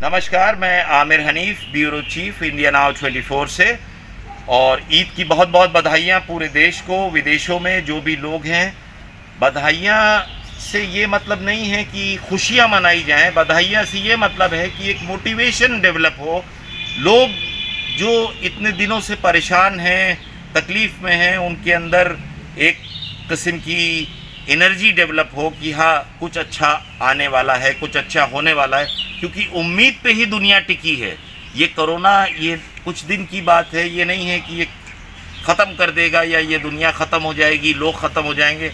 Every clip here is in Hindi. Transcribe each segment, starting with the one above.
नमस्कार, मैं Aamir Hanif, bureau chief India now 24 से। और ईद की बहुत बहुत बधाइयाँ पूरे देश को, विदेशों में जो भी लोग हैं। बधाइयाँ से ये मतलब नहीं है कि खुशियाँ मनाई जाएं, बधाइयाँ से ये मतलब है कि एक मोटिवेशन डेवलप हो। लोग जो इतने दिनों से परेशान हैं, तकलीफ़ में हैं, उनके अंदर एक किस्म की एनर्जी डेवलप हो कि हाँ, कुछ अच्छा आने वाला है, कुछ अच्छा होने वाला है। क्योंकि उम्मीद पे ही दुनिया टिकी है। ये कोरोना ये कुछ दिन की बात है, ये नहीं है कि ये ख़त्म कर देगा या ये दुनिया ख़त्म हो जाएगी, लोग ख़त्म हो जाएंगे।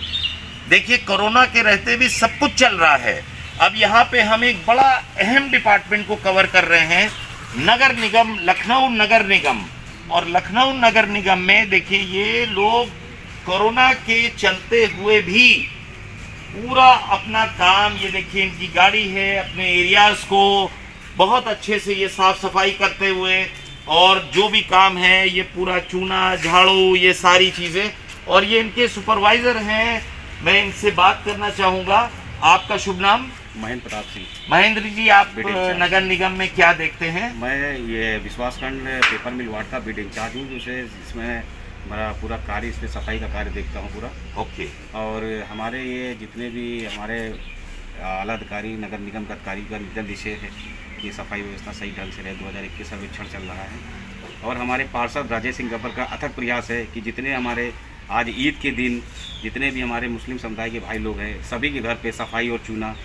देखिए, कोरोना के रहते भी सब कुछ चल रहा है। अब यहाँ पे हम एक बड़ा अहम डिपार्टमेंट को कवर कर रहे हैं, नगर निगम, लखनऊ नगर निगम। और लखनऊ नगर निगम में देखिए, ये लोग कोरोना के चलते हुए भी पूरा अपना काम, ये देखिए इनकी गाड़ी है, अपने एरियाज़ को बहुत अच्छे से ये साफ़ सफाई करते हुए, और जो भी काम है ये पूरा चूना झाड़ू, ये सारी चीज़ें। और ये इनके सुपरवाइज़र हैं, मैं इनसे बात करना चाहूँगा। आपका शुभ नाम? महेंद्र प्रताप सिंह। महेंद्र जी, आप नगर निगम में क्या देखते हैं? मैं ये विश्वासखंड पेपर मिल वार्ड का बीड इंचार्ज हूँ, जिसमें मेरा पूरा कार्य, इसमें सफाई का कार्य देखता हूँ पूरा। ओके। और हमारे ये जितने भी हमारे आला अधिकारी, नगर निगम का अधिकारी का निर्देश है कि सफाई व्यवस्था सही ढंग से रहे। 2021 सर्वेक्षण चल रहा है और हमारे पार्षद राजेश सिंह गब्बर का अथक प्रयास है कि जितने हमारे आज ईद के दिन जितने भी हमारे मुस्लिम समुदाय के भाई लोग हैं, सभी के घर पे सफाई और चूना,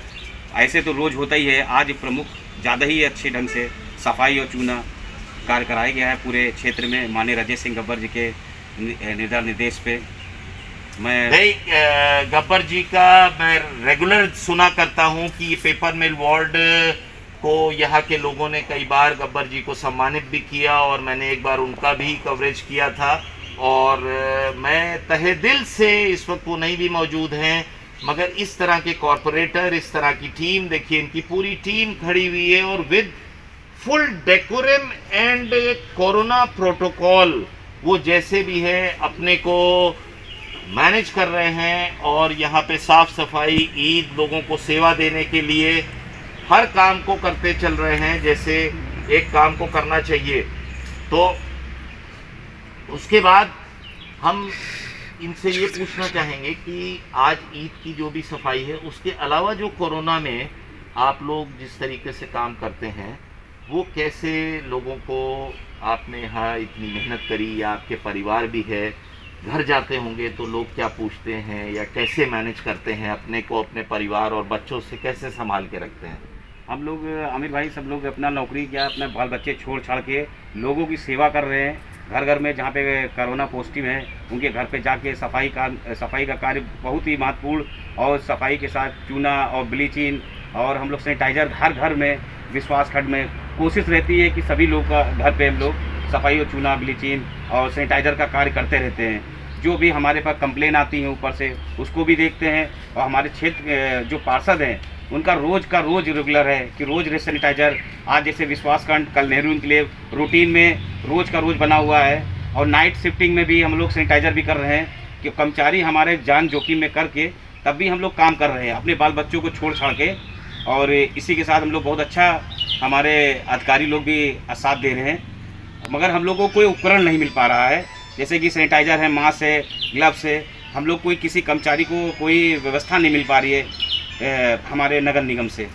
ऐसे तो रोज़ होता ही है, आज प्रमुख ज़्यादा ही अच्छे ढंग से सफाई और चूना कार्य कराया गया है पूरे क्षेत्र में। माननीय राजेश सिंह गब्बर जी के निर्देश पे मैं गब्बर जी का मैं रेगुलर सुना करता हूं कि पेपर मिल वार्ड को यहाँ के लोगों ने कई बार गब्बर जी को सम्मानित भी किया, और मैंने एक बार उनका भी कवरेज किया था। और मैं तहे दिल से, इस वक्त वो नहीं भी मौजूद हैं, मगर इस तरह के कॉरपोरेटर, इस तरह की टीम, देखिए इनकी पूरी टीम खड़ी हुई है और with full decorum and corona protocol वो जैसे भी है अपने को मैनेज कर रहे हैं। और यहाँ पे साफ सफाई, ईद, लोगों को सेवा देने के लिए हर काम को करते चल रहे हैं जैसे एक काम को करना चाहिए। तो उसके बाद हम इनसे ये पूछना चाहेंगे कि आज ईद की जो भी सफाई है, उसके अलावा जो कोरोना में आप लोग जिस तरीके से काम करते हैं, वो कैसे लोगों को आपने यहाँ इतनी मेहनत करी, या आपके परिवार भी है, घर जाते होंगे तो लोग क्या पूछते हैं, या कैसे मैनेज करते हैं अपने को, अपने परिवार और बच्चों से कैसे संभाल के रखते हैं? हम लोग, आमिर भाई, सब लोग अपना नौकरी क्या, अपने बाल बच्चे छोड़ छाड़ के लोगों की सेवा कर रहे हैं। घर घर में जहाँ पे कोरोना पॉजिटिव है, उनके घर पे जाके सफाई का कार्य बहुत ही महत्वपूर्ण, और सफाई के साथ चूना और ब्लीचिंग और हम लोग सैनिटाइजर हर घर में, विश्वासखंड में कोशिश रहती है कि सभी लोग का घर पे हम लोग सफाई और चूना, ब्लीचिंग और सैनिटाइजर का कार्य करते रहते हैं। जो भी हमारे पास कंप्लेन आती हैं ऊपर से, उसको भी देखते हैं। और हमारे क्षेत्र जो पार्षद हैं, उनका रोज़ का रोज़ रेगुलर है कि रोज़ सैनिटाइजर, आज जैसे विश्वासखंड, कल नेहरू के लिए रूटीन में रोज़ का रोज़ बना हुआ है। और नाइट शिफ्टिंग में भी हम लोग सैनिटाइजर भी कर रहे हैं कि कर्मचारी हमारे जान जोखिम में करके तब भी हम लोग काम कर रहे हैं, अपने बाल बच्चों को छोड़ छाड़ के। और इसी के साथ हम लोग बहुत अच्छा, हमारे अधिकारी लोग भी साथ दे रहे हैं, मगर हम लोगों को कोई उपकरण नहीं मिल पा रहा है, जैसे कि सैनिटाइजर है, मास्क है, ग्लव्स है। हम लोग कोई किसी कर्मचारी को कोई व्यवस्था नहीं मिल पा रही है हमारे नगर निगम से।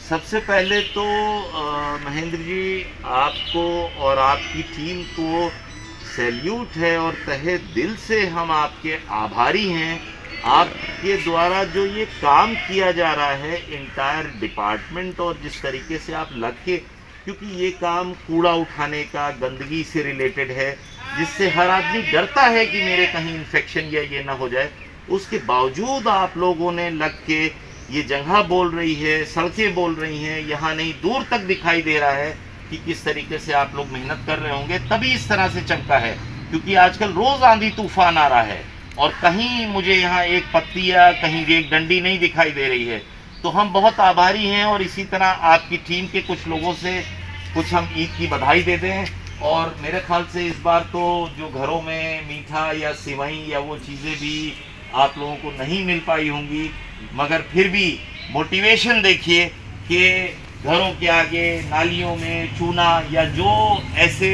सबसे पहले तो महेंद्र जी, आपको और आपकी टीम को सैल्यूट है, और तहे दिल से हम आपके आभारी हैं। आपके द्वारा जो ये काम किया जा रहा है इंटायर डिपार्टमेंट, और जिस तरीके से आप लग के, क्योंकि ये काम कूड़ा उठाने का, गंदगी से रिलेटेड है, जिससे हर आदमी डरता है कि मेरे कहीं इन्फेक्शन या ये ना हो जाए, उसके बावजूद आप लोगों ने लग के, ये जगह बोल रही है, सड़कें बोल रही हैं, यहाँ नहीं दूर तक दिखाई दे रहा है कि किस तरीके से आप लोग मेहनत कर रहे होंगे, तभी इस तरह से चमका है। क्योंकि आजकल रोज़ आंधी तूफान आ रहा है और कहीं मुझे यहाँ एक पत्ती या कहीं एक डंडी नहीं दिखाई दे रही है। तो हम बहुत आभारी हैं, और इसी तरह आपकी टीम के कुछ लोगों से कुछ हम ईद की बधाई देते हैं। और मेरे ख्याल से इस बार तो जो घरों में मीठा या सिवई या वो चीज़ें भी आप लोगों को नहीं मिल पाई होंगी, मगर फिर भी मोटिवेशन देखिए कि घरों के आगे नालियों में चूना या जो ऐसे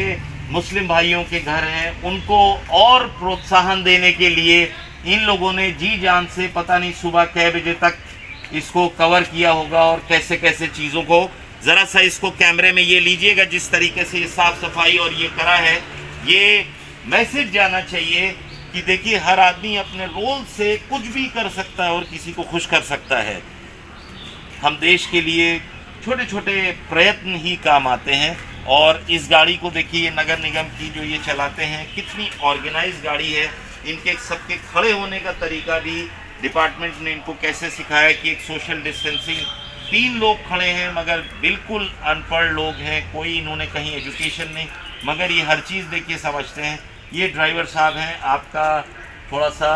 मुस्लिम भाइयों के घर हैं उनको और प्रोत्साहन देने के लिए इन लोगों ने जी जान से पता नहीं सुबह कै बजे तक इसको कवर किया होगा और कैसे कैसे चीज़ों को, ज़रा सा इसको कैमरे में ये लीजिएगा, जिस तरीके से ये साफ सफाई और ये करा है, ये मैसेज जाना चाहिए कि देखिए हर आदमी अपने रोल से कुछ भी कर सकता है और किसी को खुश कर सकता है। हम देश के लिए छोटे छोटे प्रयत्न ही काम आते हैं। और इस गाड़ी को देखिए, ये नगर निगम की जो ये चलाते हैं, कितनी ऑर्गेनाइज गाड़ी है। इनके सबके खड़े होने का तरीका भी डिपार्टमेंट ने इनको कैसे सिखाया कि एक सोशल डिस्टेंसिंग, 3 लोग खड़े हैं मगर बिल्कुल अनपढ़ लोग हैं, कोई इन्होंने कहीं एजुकेशन नहीं, मगर ये हर चीज़ देखिए समझते हैं। ये ड्राइवर साहब हैं, आपका थोड़ा सा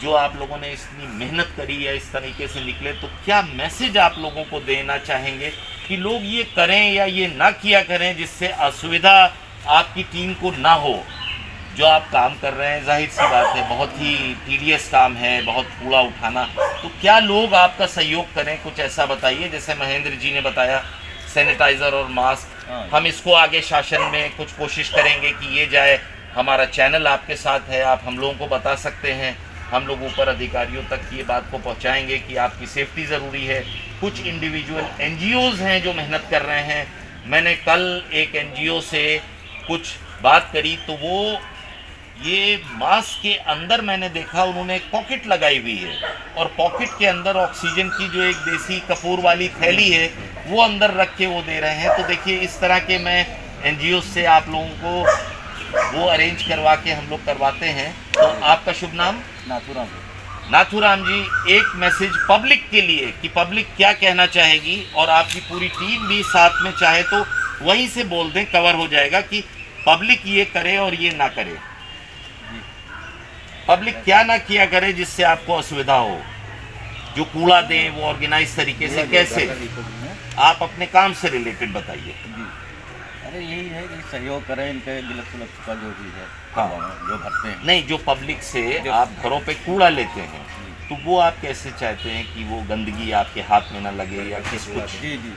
जो आप लोगों ने इतनी मेहनत करी या इस तरीके से निकले, तो क्या मैसेज आप लोगों को देना चाहेंगे कि लोग ये करें या ये ना किया करें जिससे असुविधा आपकी टीम को ना हो? जो आप काम कर रहे हैं, जाहिर सी बात है बहुत ही टीडियस काम है, बहुत कूड़ा उठाना, तो क्या लोग आपका सहयोग करें? कुछ ऐसा बताइए। जैसे महेंद्र जी ने बताया सैनिटाइज़र और मास्क, हम इसको आगे शासन में कुछ कोशिश करेंगे कि ये जाए। हमारा चैनल आपके साथ है, आप हम लोगों को बता सकते हैं, हम लोग ऊपर अधिकारियों तक ये बात को पहुंचाएंगे कि आपकी सेफ्टी ज़रूरी है। कुछ इंडिविजुअल एनजीओज़ हैं जो मेहनत कर रहे हैं। मैंने कल एक एनजीओ से कुछ बात करी तो वो ये मास्क के अंदर मैंने देखा उन्होंने एक पॉकेट लगाई हुई है और पॉकेट के अंदर ऑक्सीजन की जो एक देसी कपूर वाली थैली है वो अंदर रख के वो दे रहे हैं। तो देखिए इस तरह के मैं एनजीओ से आप लोगों को वो अरेंज करवा के हम लोग करवाते हैं। तो आपका शुभ नाम? नाथूराम। नाथूराम जी, एक मैसेज पब्लिक के लिए कि पब्लिक क्या कहना चाहेगी, और आपकी पूरी टीम भी साथ में चाहे तो वहीं से बोल दें, कवर हो जाएगा कि पब्लिक ये करे और ये ना करे। पब्लिक क्या ना किया करे जिससे आपको असुविधा हो, जो कूड़ा दें वो ऑर्गेनाइज तरीके से कैसे, आप अपने काम से रिलेटेड बताइए। अरे यही है कि सहयोग करें, इनके गिलत सुलत का जो भी है, हाँ, जो भरते हैं, नहीं जो पब्लिक से आप घरों पे कूड़ा लेते हैं तो वो आप कैसे चाहते हैं कि वो गंदगी आपके हाथ में ना लगे या किस कुछ? जी जी,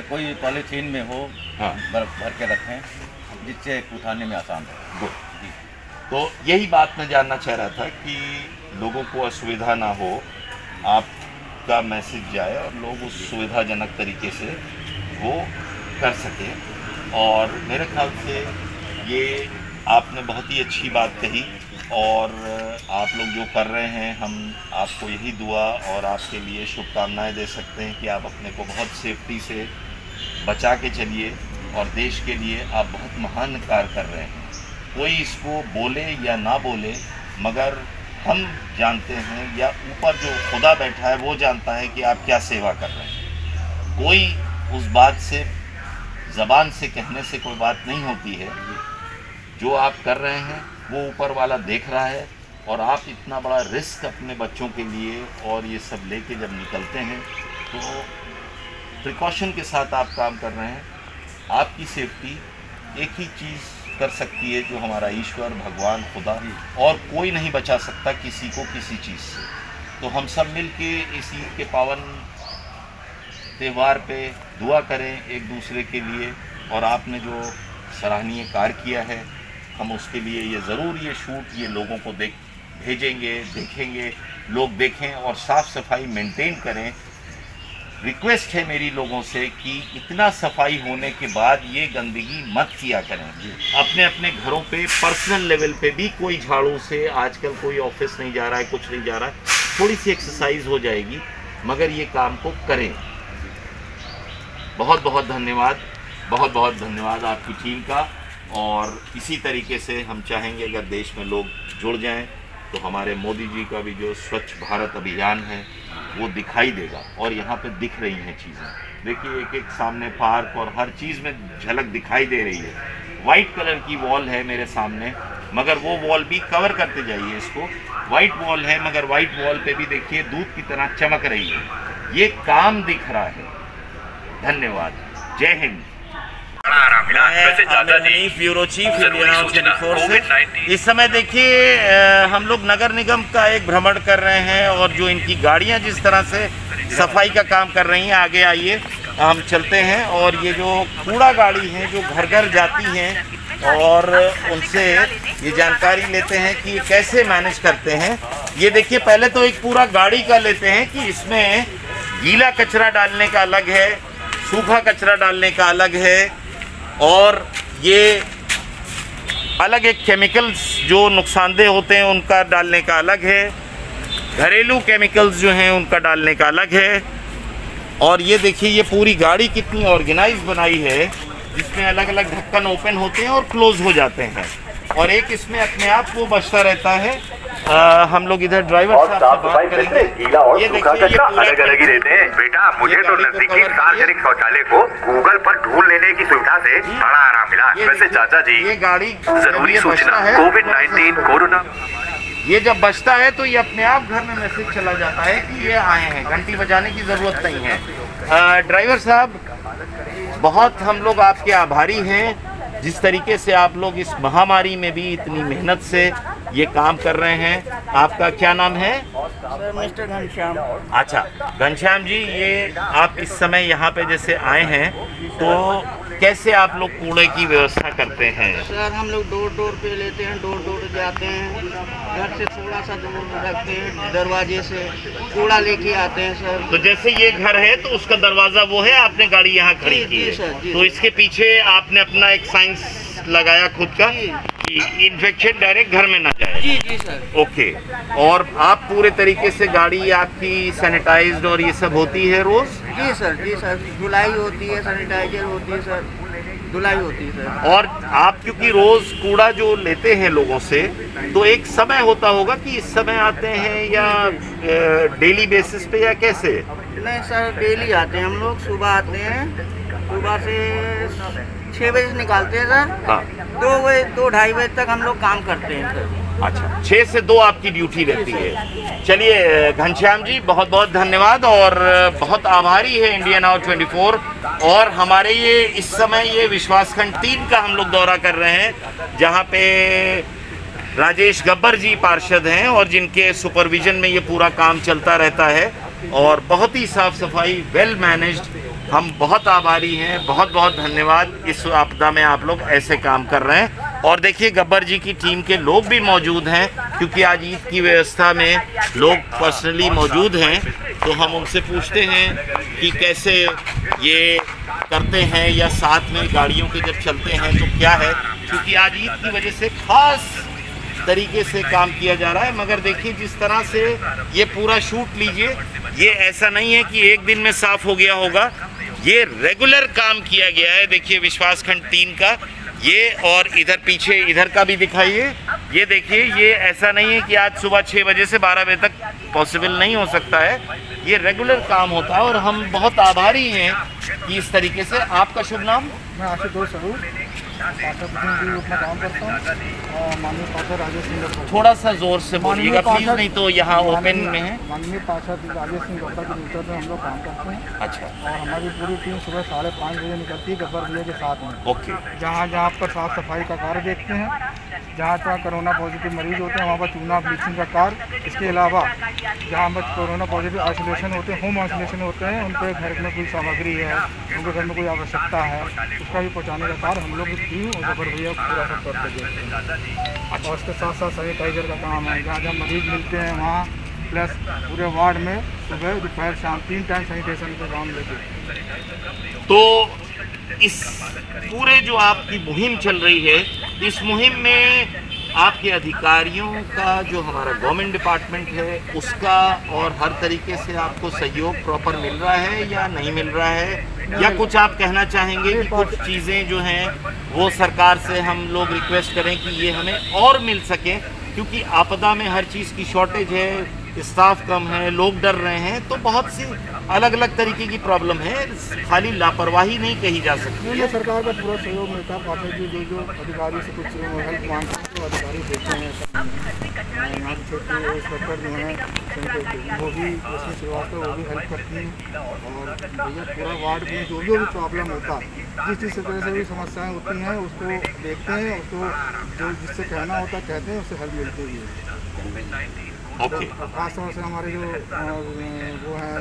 कोई पॉलीथीन में हो, हाँ, भर के रखें जिससे उठाने में आसान हो। जी, तो यही बात मैं जानना चाह रहा था कि लोगों को असुविधा ना हो, आपका मैसेज जाए और लोग उस सुविधाजनक तरीके से वो कर सकें। और मेरे ख्याल से ये आपने बहुत ही अच्छी बात कही और आप लोग जो कर रहे हैं, हम आपको यही दुआ और आपके लिए शुभकामनाएं दे सकते हैं कि आप अपने को बहुत सेफ्टी से बचा के चलिए और देश के लिए आप बहुत महान कार्य कर रहे हैं। कोई इसको बोले या ना बोले, मगर हम जानते हैं या ऊपर जो खुदा बैठा है वो जानता है कि आप क्या सेवा कर रहे हैं। कोई उस बात से, ज़बान से कहने से कोई बात नहीं होती है। जो आप कर रहे हैं वो ऊपर वाला देख रहा है और आप इतना बड़ा रिस्क अपने बच्चों के लिए और ये सब लेके जब निकलते हैं तो प्रिकॉशन के साथ आप काम कर रहे हैं। आपकी सेफ्टी एक ही चीज़ कर सकती है जो हमारा ईश्वर, भगवान, खुदा, और कोई नहीं बचा सकता किसी को किसी चीज़ से। तो हम सब मिल के इस ईद के पावन त्यौहार पे दुआ करें एक दूसरे के लिए। और आपने जो सराहनीय कार्य किया है, हम उसके लिए ये ज़रूर ये शूट ये लोगों को भेजेंगे, देखेंगे, लोग देखें और साफ़ सफाई मेंटेन करें। रिक्वेस्ट है मेरी लोगों से कि इतना सफाई होने के बाद ये गंदगी मत किया करें। अपने अपने घरों पे पर्सनल लेवल पे भी कोई झाड़ू से, आजकल कोई ऑफिस नहीं जा रहा है, कुछ नहीं जा रहा है, थोड़ी सी एक्सरसाइज हो जाएगी, मगर ये काम को करें। बहुत बहुत धन्यवाद, बहुत बहुत धन्यवाद आपकी टीम का। और इसी तरीके से हम चाहेंगे अगर देश में लोग जुड़ जाएं तो हमारे मोदी जी का भी जो स्वच्छ भारत अभियान है वो दिखाई देगा। और यहाँ पे दिख रही हैं चीज़ें, देखिए एक एक सामने पार्क और हर चीज़ में झलक दिखाई दे रही है। वाइट कलर की वॉल है मेरे सामने, मगर वो वॉल भी कवर करते जाइए इसको। वाइट वॉल है मगर वाइट वॉल पे भी देखिए दूध की तरह चमक रही है। ये काम दिख रहा है। धन्यवाद, जय हिंद। ब्यूरो चीफ इंडिया 24 से इस समय देखिए हम लोग नगर निगम का एक भ्रमण कर रहे हैं और जो इनकी गाड़ियां जिस तरह से सफाई का काम कर रही हैं, आगे आइए। हम चलते हैं और ये जो कूड़ा गाड़ी है जो घर घर जाती हैं और उनसे ये जानकारी लेते हैं कि ये कैसे मैनेज करते हैं। ये देखिए, पहले तो एक पूरा गाड़ी का लेते हैं कि इसमें गीला कचरा डालने का अलग है, सूखा कचरा डालने का अलग है, और ये अलग एक केमिकल्स जो नुकसानदेह होते हैं उनका डालने का अलग है, घरेलू केमिकल्स जो हैं उनका डालने का अलग है। और ये देखिए, ये पूरी गाड़ी कितनी ऑर्गेनाइज बनाई है, जिसमें अलग अलग ढक्कन ओपन होते हैं और क्लोज हो जाते हैं, और एक इसमें अपने आप वो बचता रहता है। हम लोग इधर ड्राइवर साहब से बात करेंगे। गीला और सूखा कचरा अलग अलग ही रहते हैं। बेटा, मुझे तो नजदीकी सार्वजनिक शौचालय को गूगल पर ढूंढ लेने की सुविधा से बड़ा आराम मिला। वैसे चाचा जी, ये गाड़ी जरूरी सूचना, कोविड-19 कोरोना, ये जब बचता है तो ये अपने आप घर में मैसेज चला जाता है कि ये आए हैं, घंटी बजाने की ज़रूरत नहीं है। ड्राइवर साहब, बहुत हम लोग आपके आभारी हैं, जिस तरीके से आप लोग इस महामारी में भी इतनी मेहनत से ये काम कर रहे हैं। आपका क्या नाम है? Sir, mister Ghanshyam. अच्छा, घनश्याम जी, ये आप इस समय यहाँ पे जैसे आए हैं तो कैसे आप लोग कूड़े की व्यवस्था करते हैं? सर, हम लोग डोर डोर पे लेते हैं, डोर डोर जाते हैं, घर से थोड़ा सा दूर रखते हैं, दरवाजे से कूड़ा लेके आते हैं सर। तो जैसे ये घर है तो उसका दरवाजा वो है, आपने गाड़ी यहाँ खड़ी की है, सर, जी। तो इसके पीछे आपने अपना एक साइंस लगाया खुद का कि इन्फेक्शन डायरेक्ट घर में ना जाए। जी जी सर। ओके, और आप पूरे तरीके से गाड़ी आपकी सैनिटाइज्ड और ये सब होती है रोज? जी सर, जी सर, धुलाई होती है, सैनिटाइजर होती है सर, धुलाई होती है सर। और आप क्योंकि रोज कूड़ा जो लेते हैं लोगों से, तो एक समय होता होगा कि इस समय आते हैं या डेली बेसिस पे या कैसे? नहीं सर, डेली आते हैं हम लोग, सुबह आते हैं, सुबह से 6 बजे से निकालते हैं सर। हाँ, 2-2:30 बजे तक हम लोग काम करते हैं सर। अच्छा, 6 से 2 आपकी ड्यूटी रहती है। चलिए घनश्याम जी, बहुत बहुत धन्यवाद और बहुत आभारी है इंडिया नाउ 24। और हमारे ये इस समय ये विश्वासखंड 3 का हम लोग दौरा कर रहे हैं, जहाँ पे राजेश गब्बर जी पार्षद हैं और जिनके सुपरविजन में ये पूरा काम चलता रहता है, और बहुत ही साफ सफाई, वेल मैनेज्ड। हम बहुत आभारी हैं, बहुत बहुत धन्यवाद। इस आपदा में आप लोग ऐसे काम कर रहे हैं। और देखिए, गब्बर जी की टीम के लोग भी मौजूद हैं, क्योंकि आज ईद की व्यवस्था में लोग पर्सनली मौजूद हैं, तो हम उनसे पूछते हैं कि कैसे ये करते हैं, या साथ में गाड़ियों के जब चलते हैं तो क्या है, क्योंकि आज ईद की वजह से खास तरीके से काम किया जा रहा है। मगर देखिए, जिस तरह से ये पूरा शूट लीजिए, ये ऐसा नहीं है कि एक दिन में साफ हो गया होगा, ये रेगुलर काम किया गया है। देखिए, विश्वासखंड 3 का ये, और इधर पीछे इधर का भी दिखाइए। ये देखिए, ये ऐसा नहीं है कि आज सुबह 6 बजे से 12 बजे तक पॉसिबल नहीं हो सकता है, ये रेगुलर काम होता है। और हम बहुत आभारी हैं कि इस तरीके से। आपका शुभ नाम? मैं आशुतोष स्वरूप पार्षद के रूप में काम करता हूँ, और माननीय पार्षद राजेश सिंह गब्बर। थोड़ा सा जोर से बोलिएगा प्लीज, नहीं तो यहाँ ओपन में है। माननीय पार्षद राजेश सिंह गब्बर के नेतृत्व में हम लोग काम करते हैं। अच्छा, और हमारी पूरी टीम सुबह 5:30 बजे निकलती है गब्बर भैया के साथ में। ओके। जहाँ जहाँ पर साफ सफाई का कार्य देखते हैं, जहाँ जहाँ कोरोना पॉजिटिव मरीज होते हैं वहाँ पर चूना ब्लीचिंग का कार्य। इसके अलावा जहाँ पर कोरोना पॉजिटिव आइसोलेशन होते हैं, होम आइसोलेशन होते हैं, उनके घर में कोई सामग्री है, उनके घर में कोई आवश्यकता है, उसका भी पहुँचाने का कार्य हम लोग की टीम और गब्बर भैया पूरा सब करते हैं। और उसके साथ साथ सैनिटाइजर का काम है, जहाँ जहाँ मरीज मिलते हैं वहाँ, प्लस पूरे वार्ड में सुबह दोपहर शाम 3 टाइम सैनिटेशन का काम लेते। तो इस पूरे जो आपकी मुहिम चल रही है, इस मुहिम में आपके अधिकारियों का, जो हमारा गवर्नमेंट डिपार्टमेंट है उसका, और हर तरीके से आपको सहयोग प्रॉपर मिल रहा है या नहीं मिल रहा है, या कुछ आप कहना चाहेंगे कि कुछ चीज़ें जो हैं वो सरकार से हम लोग रिक्वेस्ट करें कि ये हमें और मिल सके, क्योंकि आपदा में हर चीज़ की शॉर्टेज है, स्टाफ कम है, लोग डर रहे हैं, तो बहुत सी अलग अलग तरीके की प्रॉब्लम है, खाली लापरवाही नहीं कही जा सकती है। सरकार का पूरा सहयोग मिलता है। पार्षद जी जो अधिकारी से कुछ हेल्प मांगते हैं तो अधिकारी देते हैं। यहाँ के छोटे इंस्पेक्टर जो हैं वो भी, उसमें श्रीवास्तव, वो भी हेल्प करती हैं। और भैया पूरा वार्ड में जो भी प्रॉब्लम होता है, जिस तरह से भी समस्याएँ होती हैं उसको देखते हैं, उसको जो जिससे कहना होता है कहते हैं, उससे हेल्प मिलती है। ओके। खासतौर से हमारे जो वो हैं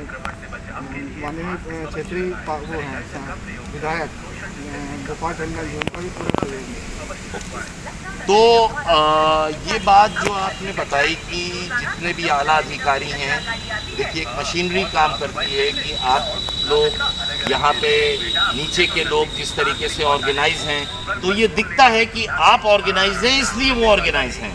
माननीय क्षेत्रीय वो हैं विधायक गोपाल टंडन जी, उनका भी पूरा सहयोग है। तो ये बात जो आपने बताई कि जितने भी आला अधिकारी हैं, देखिए एक मशीनरी काम करती है कि आप लोग यहाँ पे नीचे के लोग जिस तरीके से ऑर्गेनाइज हैं, तो ये दिखता है कि आप ऑर्गेनाइज हैं इसलिए वो ऑर्गेनाइज हैं,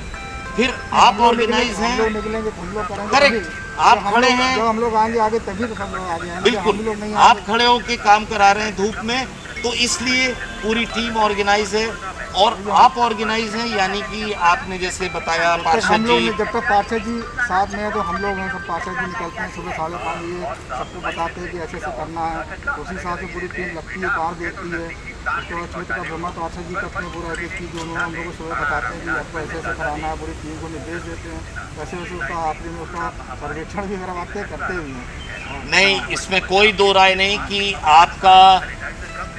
फिर आप ऑर्गेनाइज हैं, हम लोग निकलेंगे तो हम लोग करेंगे, करेक्ट, आप खड़े हैं, जब हम लोग आएंगे आगे तभी तो सब लोग आगे आएंगे। बिल्कुल, आप खड़े होके काम करा रहे हैं धूप में, तो इसलिए पूरी टीम ऑर्गेनाइज है और आप ऑर्गेनाइज हैं, यानी कि आपने जैसे बताया पार्षद जी, जब तक पार्षद जी साथ में है तो हम लोग हैं, सब पार्षद जी निकलते हैं सुबह 5:30 ये सबको बताते हैं कि ऐसे ऐसे करना है, उसी हिसाब से पूरी टीम लगती है, कार देखती है, उसके बाद क्षेत्र का ब्रह्मा पार्षद जी करते हैं पूरा एक चीज़, दोनों हम लोग को सुबह बताते हैं कि आपको ऐसे ऐसे कराना है, पूरी टीम को निर्देश देते हैं, वैसे वैसे उसका आखिरी में उसका सर्वेक्षण भी करवाते हैं, करते भी हैं। नहीं, इसमें कोई दो राय नहीं कि आपका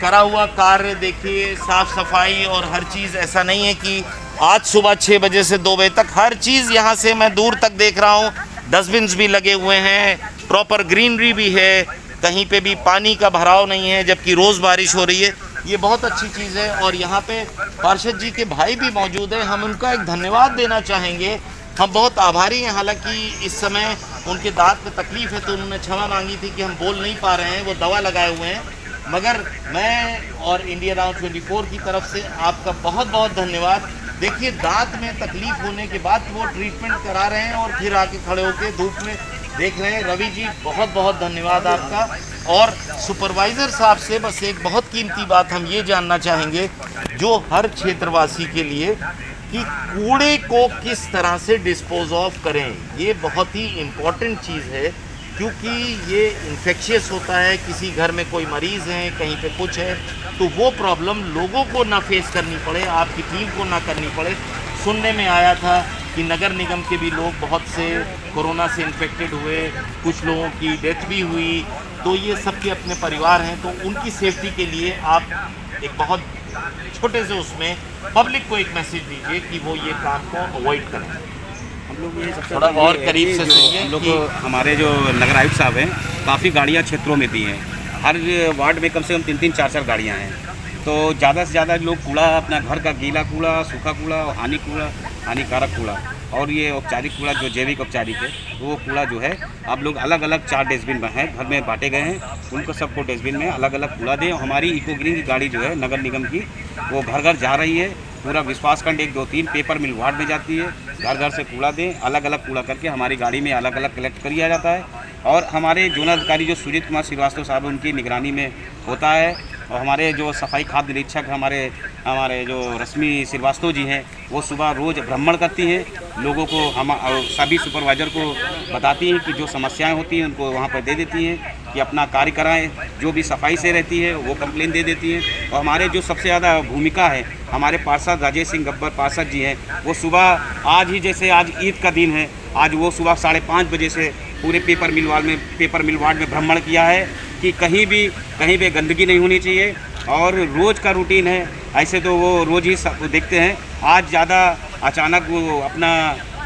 करा हुआ कार्य देखिए, साफ सफाई और हर चीज़, ऐसा नहीं है कि आज सुबह 6 बजे से 2 बजे तक हर चीज़, यहाँ से मैं दूर तक देख रहा हूँ, डस्टबिन्स भी लगे हुए हैं, प्रॉपर ग्रीनरी भी है, कहीं पे भी पानी का भराव नहीं है, जबकि रोज़ बारिश हो रही है, ये बहुत अच्छी चीज़ है। और यहाँ पे पार्षद जी के भाई भी मौजूद हैं, हम उनका एक धन्यवाद देना चाहेंगे, हम बहुत आभारी हैं। हालांकि इस समय उनके दांत में तकलीफ़ है तो उन्होंने क्षमा मांगी थी कि हम बोल नहीं पा रहे हैं, वो दवा लगाए हुए हैं, मगर मैं और इंडिया नाउ 24 की तरफ से आपका बहुत बहुत धन्यवाद। देखिए, दांत में तकलीफ होने के बाद वो ट्रीटमेंट करा रहे हैं और फिर आके खड़े होके धूप में देख रहे हैं। रवि जी, बहुत बहुत धन्यवाद आपका। और सुपरवाइज़र साहब से बस एक बहुत कीमती बात हम ये जानना चाहेंगे, जो हर क्षेत्रवासी के लिए, कि कूड़े को किस तरह से डिस्पोज ऑफ करें, ये बहुत ही इम्पोर्टेंट चीज़ है, क्योंकि ये इन्फेक्शियस होता है, किसी घर में कोई मरीज़ है, कहीं पे कुछ है, तो वो प्रॉब्लम लोगों को ना फेस करनी पड़े, आपकी टीम को ना करनी पड़े। सुनने में आया था कि नगर निगम के भी लोग बहुत से कोरोना से इन्फेक्टेड हुए, कुछ लोगों की डेथ भी हुई, तो ये सबके अपने परिवार हैं, तो उनकी सेफ्टी के लिए आप एक बहुत छोटे से उसमें पब्लिक को एक मैसेज दीजिए कि वो ये काम को अवॉइड करें। हम लोग ये सबसे थोड़ा और करीब से सुनिए। हम लोग हमारे जो नगर आयुक्त साहब हैं, काफ़ी गाड़ियाँ क्षेत्रों में दी हैं, हर वार्ड में कम से कम 3-3, 4-4 गाड़ियाँ हैं, तो ज़्यादा से ज़्यादा लोग कूड़ा, अपना घर का गीला कूड़ा, सूखा कूड़ा, हानिकारक कूड़ा और ये औपचारिक कूड़ा जो जैविक औपचारिक है, वो कूड़ा जो है आप लोग अलग अलग 4 डस्टबिन में हैं, घर में बांटे गए हैं, उनको सबको डस्टबिन में अलग अलग कूड़ा दें। हमारी इको ग्रीन की गाड़ी जो है नगर निगम की, वो घर घर जा रही है, पूरा विश्वासखंड 1, 2, 3 पेपर मिल वार्ड में जाती है, घर घर से कूड़ा दें, अलग अलग कूड़ा करके हमारी गाड़ी में अलग अलग कलेक्ट किया जाता है। और हमारे जोनल अधिकारी जो सुजीत कुमार श्रीवास्तव साहब, उनकी निगरानी में होता है, और हमारे जो सफाई खाद्य निरीक्षक हमारे जो रश्मि श्रीवास्तव जी हैं, वो सुबह रोज़ भ्रमण करती हैं, लोगों को हम सभी सुपरवाइज़र को बताती हैं कि जो समस्याएं होती हैं उनको वहाँ पर दे देती हैं कि अपना कार्य कराएं, जो भी सफाई से रहती है वो कंप्लेन दे देती हैं। और हमारे जो सबसे ज़्यादा भूमिका है, हमारे पार्षद राजेश सिंह गब्बर पार्षद जी हैं, वो सुबह आज ही, जैसे आज ईद का दिन है, आज वो सुबह 5:30 बजे से पूरे पेपर मिल वार्ड में भ्रमण किया है कि कहीं भी गंदगी नहीं होनी चाहिए। और रोज़ का रूटीन है, ऐसे तो वो रोज़ ही सब देखते हैं, आज ज़्यादा अचानक वो अपना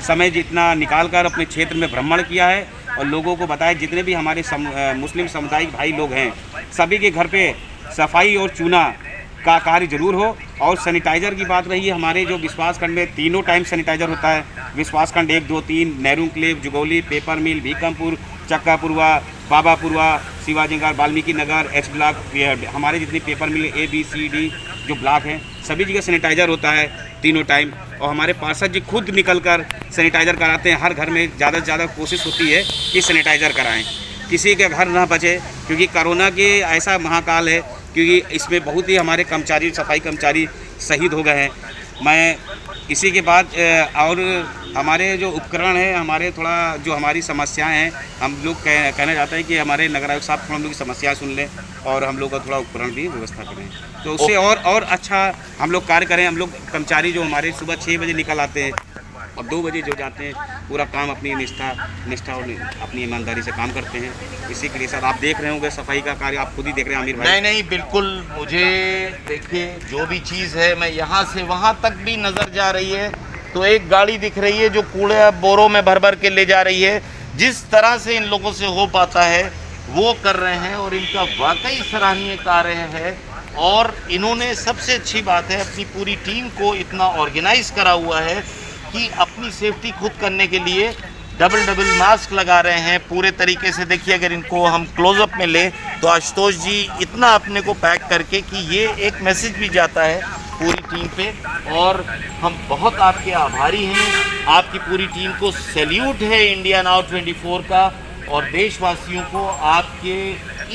समय जितना निकाल कर अपने क्षेत्र में भ्रमण किया है और लोगों को बताया, जितने भी हमारे मुस्लिम सामुदायिक भाई लोग हैं, सभी के घर पे सफाई और चूना का कार्य जरूर हो। और सैनिटाइज़र की बात रही है, हमारे जो विश्वासखंड में तीनों टाइम सैनिटाइज़र होता है, विश्वासखंड 1, 2, 3, नेहरू एन्क्लेव, जुगौली, पेपर मिल, भीकमपुर, चक्कापुरवा, बाबापुरवा, शिवाजीनगर, वाल्मीकि नगर, एच ब्लॉक, हमारे जितनी paper mill A, B, C, D जो ब्लॉक हैं, सभी जगह सैनिटाइज़र होता है तीनों टाइम। और हमारे पार्षद जी खुद निकल कर सैनिटाइज़र कराते हैं, हर घर में ज़्यादा से ज़्यादा कोशिश होती है कि सैनिटाइज़र कराएं, किसी के घर ना बचे, क्योंकि कोरोना के ऐसा महाकाल है, क्योंकि इसमें बहुत ही हमारे कर्मचारी, सफाई कर्मचारी शहीद हो गए हैं। मैं इसी के बाद और हमारे जो उपकरण हैं, हमारे थोड़ा जो हमारी समस्याएं हैं, हम लोग कहना चाहते हैं कि हमारे नगर आयुक्त साहब हम लोग की समस्याएं सुन लें और हम लोग का थोड़ा उपकरण भी व्यवस्था करें, तो उससे और अच्छा हम लोग कार्य करें। हम लोग कर्मचारी जो हमारे सुबह 6 बजे निकल आते हैं और 2 बजे जो जाते हैं, पूरा काम अपनी निष्ठा और अपनी ईमानदारी से काम करते हैं। इसी के लिए सर आप देख रहे होंगे सफाई का कार्य, आप खुद ही देख रहे हैं आमिर भाई। नहीं, बिल्कुल, मुझे देखिए जो भी चीज़ है, मैं यहाँ से वहाँ तक भी नज़र जा रही है, तो एक गाड़ी दिख रही है जो कूड़े बोरों में भर भर के ले जा रही है। जिस तरह से इन लोगों से हो पाता है वो कर रहे हैं और इनका वाकई सराहनीय कार्य है। और इन्होंने सबसे अच्छी बात है अपनी पूरी टीम को इतना ऑर्गेनाइज करा हुआ है कि अपनी सेफ्टी खुद करने के लिए डबल मास्क लगा रहे हैं पूरे तरीके से। देखिए अगर इनको हम क्लोजअप में ले तो आशुतोष जी इतना अपने को पैक करके कि ये एक मैसेज भी जाता है पूरी टीम पे। और हम बहुत आपके आभारी हैं, आपकी पूरी टीम को सैल्यूट है इंडिया नाउ 24 का। और देशवासियों को आपके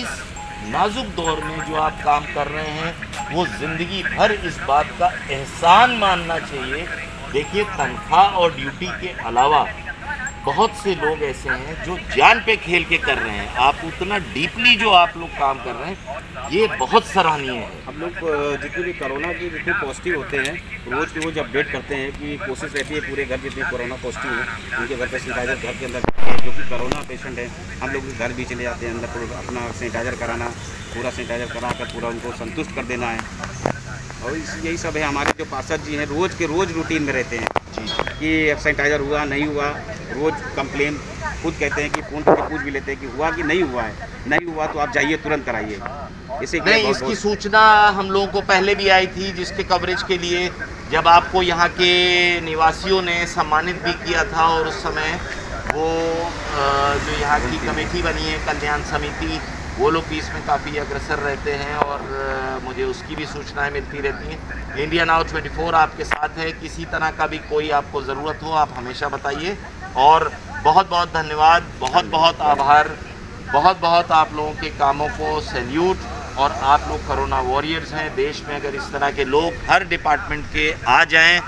इस नाजुक दौर में जो आप काम कर रहे हैं वो ज़िंदगी भर इस बात का एहसान मानना चाहिए। देखिए तनख्वाह और ड्यूटी के अलावा बहुत से लोग ऐसे हैं जो जान पे खेल के कर रहे हैं। आप उतना डीपली जो आप लोग काम कर रहे हैं ये बहुत सराहनीय है। हम लोग जितने भी कोरोना के जितने पॉजिटिव होते हैं रोज़ के रोज़ अपडेट करते हैं कि कोशिश रहती है पूरे घर जितने कोरोना पॉजिटिव हैं उनके घर पर सैनिटाइजर घर के अंदर जो कि कोरोना पेशेंट है हम लोग घर भी चले जाते हैं अंदर अपना सैनिटाइजर कराना, पूरा सैनिटाइजर करा कर पूरा उनको संतुष्ट कर देना है। और यही सब है। हमारे जो पार्षद जी हैं रोज़ के रोज़ रूटीन में रहते हैं कि सैनिटाइजर हुआ नहीं हुआ, रोज़ कंप्लेन खुद कहते हैं कि फ़ोन करके पूछ भी लेते हैं कि हुआ कि नहीं हुआ है। नहीं हुआ तो आप जाइए तुरंत कराइए। इसे नहीं, इसकी सूचना हम लोगों को पहले भी आई थी जिसके कवरेज के लिए जब आपको यहाँ के निवासियों ने सम्मानित भी किया था। और उस समय वो जो यहाँ की कमेटी बनी है कल्याण समिति वो लोग भी इसमें काफ़ी अग्रसर रहते हैं और मुझे उसकी भी सूचनाएं मिलती रहती हैं। इंडिया नाउ 24 आपके साथ है, किसी तरह का भी कोई आपको ज़रूरत हो आप हमेशा बताइए। और बहुत बहुत धन्यवाद, बहुत बहुत आभार, बहुत बहुत आप लोगों के कामों को सैल्यूट। और आप लोग कोरोना वॉरियर्स हैं। देश में अगर इस तरह के लोग हर डिपार्टमेंट के आ जाएं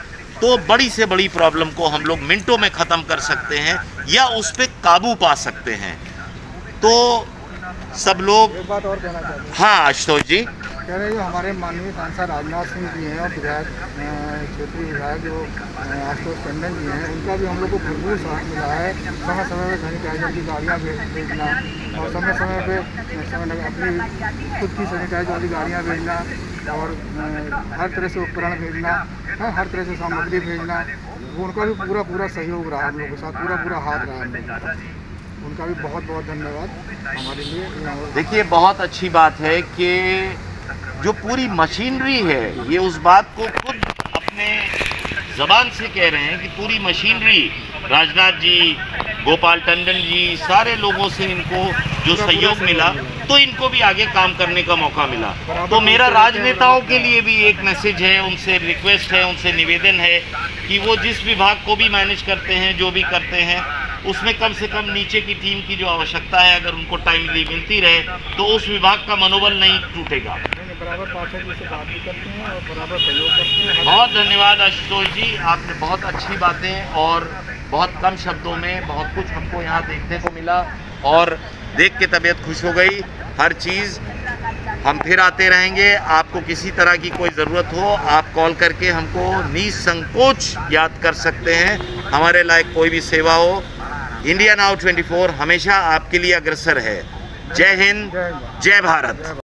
तो बड़ी से बड़ी प्रॉब्लम को हम लोग मिनटों में ख़त्म कर सकते हैं या उस पर काबू पा सकते हैं। तो सब लोग एक बात और कहना चाहते हैं। हाँ आशुतोष जी कह रहे हैं जो हमारे माननीय सांसद राजनाथ सिंह जी हैं और विधायक क्षेत्रीय विधायक जो आशुतोष टंडन जी हैं उनका भी हम लोग को भरपूर साथ मिला है। समय समय पर सैनिटाइजर की गाड़ियाँ भेजना और समय समय पर अपनी खुद की सैनिटाइजर वाली गाड़ियाँ भेजना और हर तरह से उपकरण भेजना, हर तरह से सामग्री भेजना, वो उनका भी पूरा सहयोग रहा हम लोग के साथ, पूरा हाथ रहा हम लोग। उनका भी बहुत बहुत धन्यवाद हमारे लिए। देखिए बहुत अच्छी बात है कि जो पूरी मशीनरी है ये उस बात को खुद अपने ज़बान से कह रहे हैं कि पूरी मशीनरी राजनाथ जी, गोपाल टंडन जी, सारे लोगों से इनको जो सहयोग मिला तो इनको भी आगे काम करने का मौका मिला। तो मेरा राजनेताओं के लिए भी एक मैसेज है, उनसे रिक्वेस्ट है, उनसे निवेदन है कि वो जिस विभाग को भी मैनेज करते हैं जो भी करते हैं उसमें कम से कम नीचे की टीम की जो आवश्यकता है अगर उनको टाइमली मिलती रहे तो उस विभाग का मनोबल नहीं टूटेगा। बराबर पार्षद जी से बात भी करते हैं और बराबर सहयोग करते हैं। बहुत धन्यवाद आशुतोष जी, आपने बहुत अच्छी बातें और बहुत कम शब्दों में बहुत कुछ हमको यहाँ देखने को मिला और देख के तबीयत खुश हो गई। हर चीज़ हम फिर आते रहेंगे। आपको किसी तरह की कोई ज़रूरत हो आप कॉल करके हमको निसंकोच याद कर सकते हैं। हमारे लायक कोई भी सेवा हो इंडिया नाउ 24 हमेशा आपके लिए अग्रसर है। जय हिंद, जय भारत।